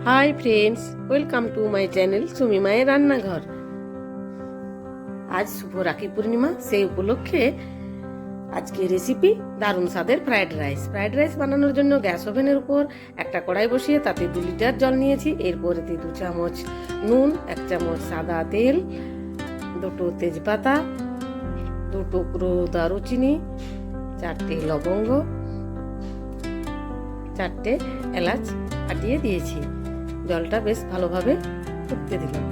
High friends, welcome to my channel Sumi মায়ের রান্নাঘর। আজ শুভ রাখি পূর্ণিমা, সেই উপলক্ষে আজকে রেসিপি দারুণ স্বাদের ফ্রাইড রাইস। ফ্রাইড রাইস বানানোর জন্য গ্যাস ওভেনের উপর একটা কড়াই বসিয়ে তাতে 2 লিটার জল নিয়েছি। এরপরে 2 চামচ নুন, 1 চামচ সাদা তেল, 2 তেজপাতা, 2 টুকরো দারুচিনি, 4টে লবঙ্গ, 4টে এলাচ ফাটিয়ে দিয়েছি। জলটা বেশ ভালোভাবে ফুটতে দিলাম।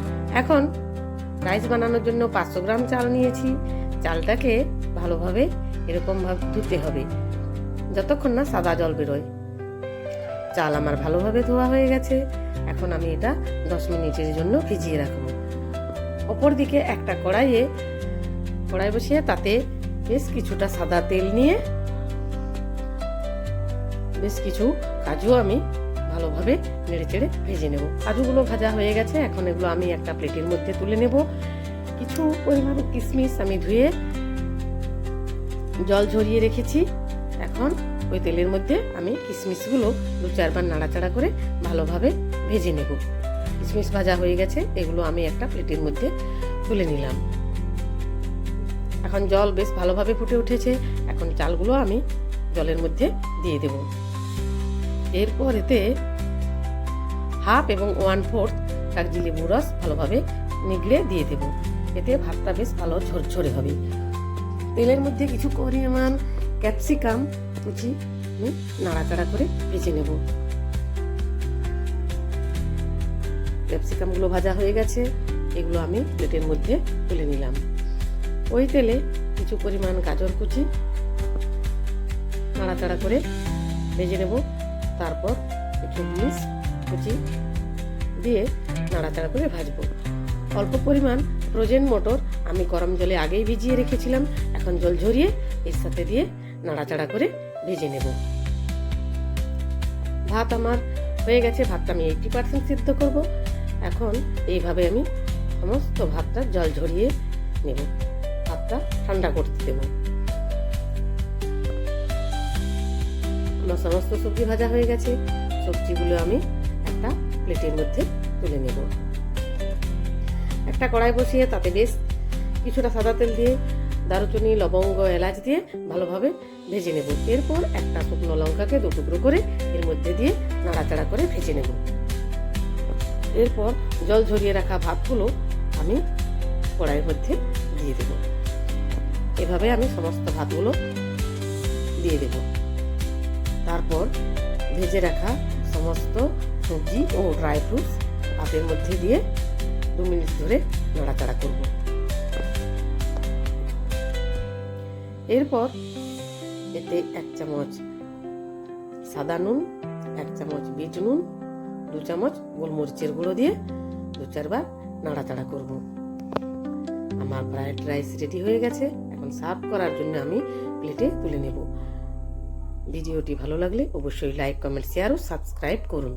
এখন রাইস বানানোর জন্য 500 গ্রাম চাল নিয়েছি। চালটাকে ভালোভাবে এরকম ভাবে ধুতে হবে যতক্ষণ না সাদা জল বেরোয়। চাল আমার ভালোভাবে ধোয়া হয়ে গেছে। এখন আমি এটা 10 মিনিটের জন্য ভিজিয়ে রাখবো। অপর দিকে একটা কড়াই বসিয়ে তাতে বেশ কিছুটা সাদা তেল নিয়ে বেশ কিছু কাজু আমি ভালোভাবে নেড়েচেড়ে ভেজে নেব। কাজুগুলো ভাজা হয়ে গেছে। এখন এগুলো আমি একটা প্লেটের মধ্যে তুলে নেব। কিছু পরিমাণ কিশমিশ আমি ধুয়ে জল ঝরিয়ে রেখেছি। এখন ওই তেলের মধ্যে আমি কিশমিশগুলো 2-4 বার নাড়াচাড়া করে ভালোভাবে ভেজে নেব। কিশমিশ ভাজা হয়ে গেছে, এগুলো আমি একটা প্লেটের মধ্যে তুলে নিলাম। এখন জল বেশ ভালোভাবে ফুটে উঠেছে। এখন চালগুলো আমি জলের মধ্যে দিয়ে দেব। এরপর এতে 1/2 এবং 1/4 কাগজি লেবুর রস ভালোভাবে নিগড়ে দিয়ে দেব। এতে ভাতটা বেশ ভালো ঝরঝরে হবে। তেলের মধ্যে কিছু পরিমাণ ক্যাপসিকাম কুচি নাড়াচাড়া করে ভেজে নেব। ক্যাপসিকামগুলো ভাজা হয়ে গেছে, এগুলো আমি প্লেটের মধ্যে তুলে নিলাম। ওই তেলে কিছু পরিমাণ গাজর কুচি নাড়াচাড়া করে ভেজে নেব। তারপর একটু বিনস কুচি দিয়ে নাড়াচাড়া করে ভাজবো। অল্প পরিমাণ ফ্রোজেন মটর আমি গরম জলে আগেই ভিজিয়ে রেখেছিলাম। এখন জল ঝরিয়ে এর সাথে দিয়ে নাড়াচাড়া করে ভেজে নেব। ভাত আমার হয়ে গেছে। ভাতটা আমি 80% সিদ্ধ করব। এখন এইভাবে আমি সমস্ত ভাতটা জল ঝরিয়ে নেব। ভাতটা ঠান্ডা করতে দেব। আমার সমস্ত সবজি ভাজা হয়ে গেছে। সবজিগুলো আমি একটা প্লেটের মধ্যে তুলে নেব। একটা কড়াই বসিয়ে তাতে বেশ কিছুটা সাদা তেল দিয়ে দারুচিনি, লবঙ্গ, এলাচ দিয়ে ভালোভাবে ভেজে নেব। এরপর একটা শুকনো লঙ্কাকে 2 টুকরো করে এর মধ্যে দিয়ে নাড়াচাড়া করে ভেজে নেব। এরপর জল ঝরিয়ে রাখা ভাতগুলো আমি কড়াইয়ের মধ্যে দিয়ে দেব। এভাবে আমি সমস্ত ভাতগুলো দিয়ে দেব। তারপর ভেজে রাখা সমস্ত সবজি ও ড্রাই ফ্রুটস ভাতের মধ্যে দিয়ে 2 মিনিট ধরে নাড়াচাড়া করব। এরপর এতে 1 চামচ সাদা নুন, 1 চামচ বিট নুন, 2 চামচ গোলমরিচের গুঁড়ো দিয়ে 2-4 বার নাড়াচাড়া করব। আমার ফ্রাইড রাইস রেডি হয়ে গেছে। এখন সার্ভ করার জন্য আমি প্লেটে তুলে নেব। ভিডিওটি ভালো লাগলে অবশ্যই লাইক, কমেন্ট, শেয়ার ও সাবস্ক্রাইব করুন।